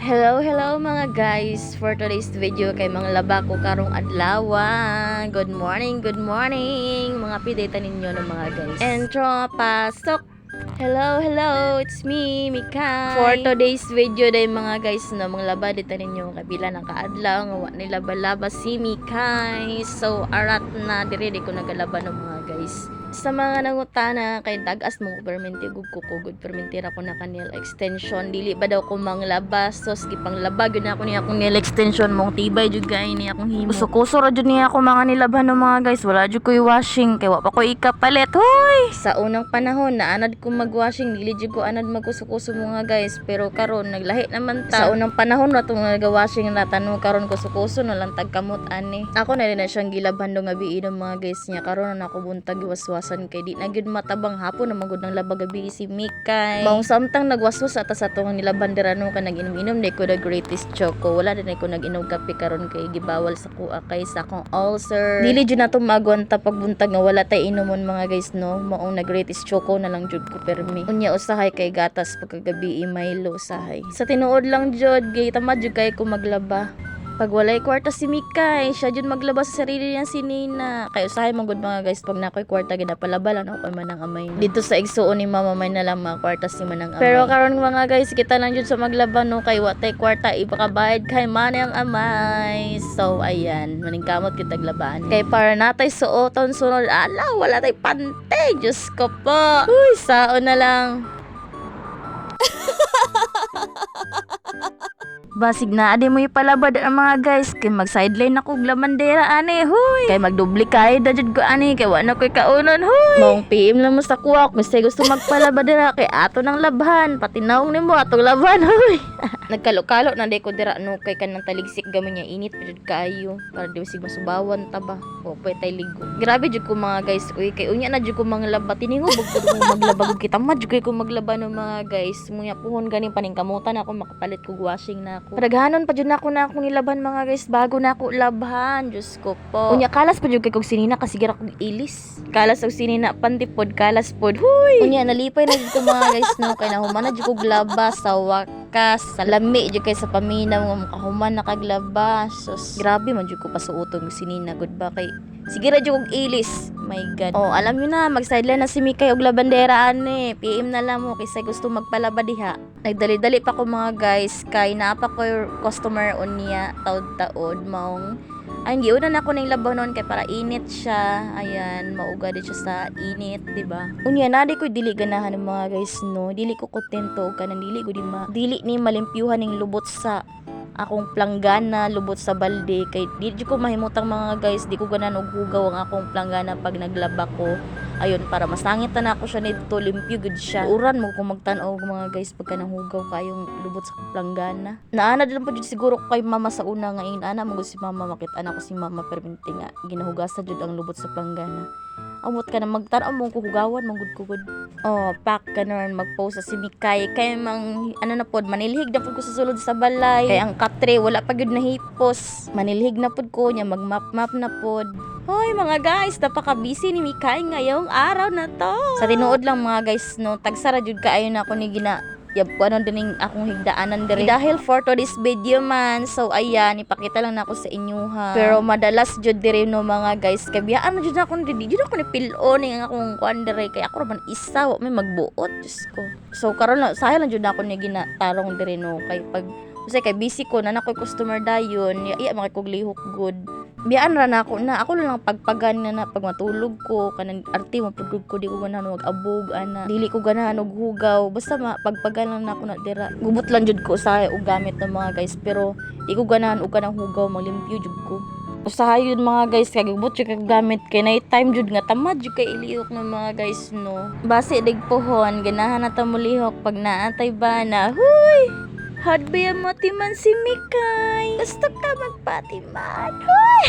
Hello mga guys. For today's video kay mga laba ko karong adlaw. Good morning mga pideta ninyo ng mga guys. Intro pasok. Hello, it's me, Mikay. For today's video day mga guys no, mga laba dita ninyo kabila ng kaadlaw nga wa ni laba si Mikay. So arat na diri di ko nagalaba no mga guys. Sa mga nangutana kay dagas mo permente gug kukugod permentira ko na kanil extension dili ba daw ko manglaba so gipang laba gyud na ako niya akong nail extension mong tibay jud gay ni akong himo kuso ra jud niya ako mga nilaban no mga guys wala jud ko washing kay wa pa ko ikapalit hoy sa unang panahon naanad ko magwashing dili jud ko anad magkuso-kuso mga guys pero karon naglahi naman ta sa unang panahon na tong nagawashing na tanong karon kuso-kuso no lang tagkamot ani ako na rin na siyang gilaban do nga biinom mga guys niya karon na ako buntag waswasan kay di na gyud matabang hapon na magud ng laba gabi si Mikay maong samtang nagwaswas ata sa tong nila banderano ka nag-inom-inom di ko the greatest choco wala din ko nag-inom kape karon kay gibawal sa kuha kay sa akong ulcer dili jud na to magwanta pagbuntag nga wala tay inomon mga guys no maong nag-greatest choco na lang jud ko permi unya usahay kay gatas pagkagabi Milo usahay sa tinuod lang jud gay tamad jud kay ko maglaba pag walay kwarta si Mikay, siya jud maglaba sa sarili niya si Nina. Kay usahay man gud mga guys pag nakoy kwarta gid palaba lang ako manang amay. Dito sa igsuon ni mama may na lang mga kwarta si manang amay. Pero karon mga guys kita lang jud sa maglaba no kay watay kwarta ipakabayad kay manang amay. So ayan, maning kamot kita glabaan. Kay para natay suoton sunod ala wala tay pante. Diyos ko po. Uy, saon na lang. Basig na adi mo ipalabad ang mga guys kay mag sideline ako glamandera ani huy kay magdubli kay dajud ko ani kay wala koy kaunon huy mong PM lang mo sa kuwak mistay gusto magpalabad dira kay ato nang labhan pati naong nimo atong labhan huy nagkalo-kalo na day ko dira no kay kanang taligsik gamay niya init jud kaayo para di sig masubawan ta ba o pwede tay ligo grabe jud ko mga guys uy kay unya na jud ko mga laba tiningog ko maglaba kita mad jud ko maglaba no mga guys munya puhon ganing paningkamutan ako makapalit ko washing na ako Paraghanon pa jud nako na akong nilaban mga guys bago na ako labhan Diyos ko po unya kalas pa jud kay kog sinina kasi gira kog ilis kalas og sinina pantipod kalas pod huy unya nalipay na jud ko mga guys no kay nahuman na jud kog laba sa wakas sa lami jud kay sa paminaw nga makahuman nakaglaba sus grabe man jud ko pasuotong sinina gud ba kay sige ra jud kog ilis my god oh alam niyo na mag sideline na si Mikay og labandera ani PM na lang mo kaysa gusto magpalaba diha nagdali-dali pa ko mga guys kay naapa ko customer unya taod-taod maong ay hindi una na ako nang labaw noon kay para init siya ayan mauga din siya sa init diba unya na di ko dili ganahan ng mga guys no dili ko kontento kanang dili ko dili ni malimpyuhan ning lubot sa akong planggana lubot sa balde kay di ko mahimutang mga guys di ko ganan og hugaw ang akong planggana pag naglaba ko ayun para masangit na ako siya nito limpyo gud siya uran mo kung magtan-aw mga guys pagka nang hugaw kayong lubot sa planggana naana din po jud siguro kay mama sa una nga ana mo si mama makita-an ako si mama perminti nga ginahugasan jud ang lubot sa planggana amot ka na magtan-aw mo ko hugawan manggud oh pack kanon mag-post sa si Mikay kay mang ano na pod manilhig na pod ko sa sulod sa balay kay ang katre wala pa gyud nahipos manilhig na pod ko nya mag-map na pod hoy mga guys napaka-busy ni Mikay ngayong araw na to sa tinuod lang mga guys no tagsara jud kaayo na ako ni gina yab ko ano din akong higdaanan diri dahil for today's video man so ayan ipakita lang nako sa inyo ha pero madalas jud diri no mga guys kabiyaan jud ako dili jud ako ni pilon ning akong kuan diri kay ako ra man isa wa may magbuot Diyos ko so karon lang sahay lang jud ako ni ginatarong diri no kay pag kasi kay busy ko na nakoy customer dayon iya makikog lihok good biyaan ra na ako lang pagpagan na pag matulog ko kanang arte mo pagod ko di ko ganahan wag abog ana dili ko ganahan og hugaw basta pagpagan lang nako na dira gubot lang jud ko usahay og gamit ng mga guys pero di ko ganahan og kanang hugaw maglimpyo jud ko usahay yun mga guys kay gubot jud kay gamit kay night time jud nga tamad jud kay ilihok ng mga guys no base dig pohon ganahan na ta mulihok pag naantay ba na huy hot ba yung motiman si Mikay? Gusto ka magpatiman? Hoy!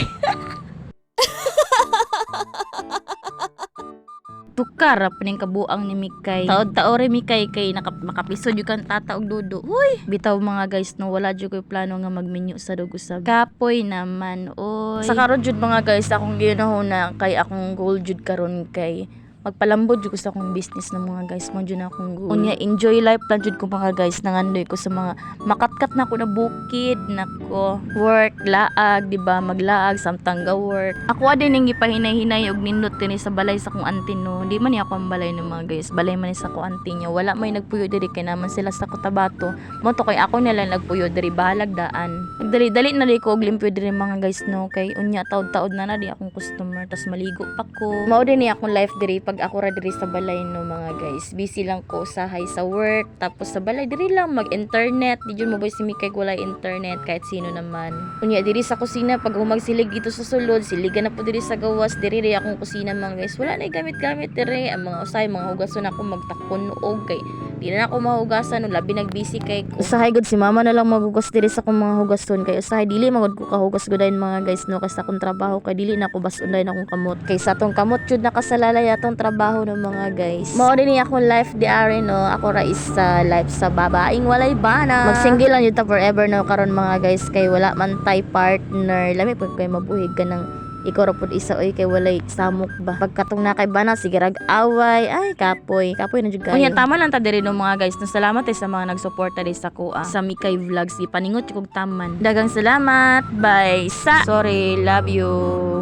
Tukar pa ning kabuang ni Mikay. Taod-taod rin Mikay kay makapisod yung kang tata og dudo. Hoy! Bitaw mga guys no wala jud koy plano nga magmenyu sa dugusab. Kapoy naman oy. Sa karon jud mga guys akong ginahuna kay akong goal jud karon kay magpalambod jud ko sa akong business ng mga guys mo jud na akong goal. Unya enjoy life lang jud ko mga guys, nangandoy ko sa mga makatkat na ko na bukid nako work laag di ba, maglaag samtang ga work. Ako din ning gipahinay-hinay og nindot dinhi sa balay sa akong auntie no. Di man ni ako ang balay ng mga guys, balay man ni sa akong auntie niya. Wala may nagpuyo diri kay naman sila sa Cotabato. Mo to kay ako nila nagpuyo diri bahalag daan. Nagdali-dali na di ko og limpyo diri mga guys no, kay unya taud-taud na di akong customer tas maligo pa ko. Mao din ni akong life diri pag ako ra diri sa balay no mga guys. Busy lang ko usahay sa work tapos sa balay diri lang mag-internet. Di jud mo boy si Mikay walay internet kahit sino naman. Unya diri sa kusina pag humagsilig dito sa sulod, siligan na po diri sa gawas, diri akong kusina mga guys. Wala na gamit-gamit diri ang mga usay mga hugason ako magtakon og kay di na ako mahugasan no labi nagbisi kay ko. Usahay gud si mama na lang maghugas diri sa akong mga hugason kay usahay dili magud ko kahugas gudayon mga guys no, kasi akong trabaho kay dili na ako basunday na akong kamot. Kay sa atong kamot jud nakasalalay atong trabaho ng mga guys. Mao din ni akong life di are no, ako ra isa life sa babaeng walay bana. Magsingle lang jud ta forever no karon mga guys kay wala man tay partner. Lami pud kay mabuhig ka ng ikaw ra pud isa oy kay walay samok ba. Pagkatong na kay bana sige rag away ay kapoy na jud kayo. Unya tama lang ta diri no mga guys. Salamat sa mga nagsuporta diri sa kuha sa Mikay Vlogs. Paningot kog taman. Dagang salamat. Bye. Sorry, love you.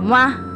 Mwah.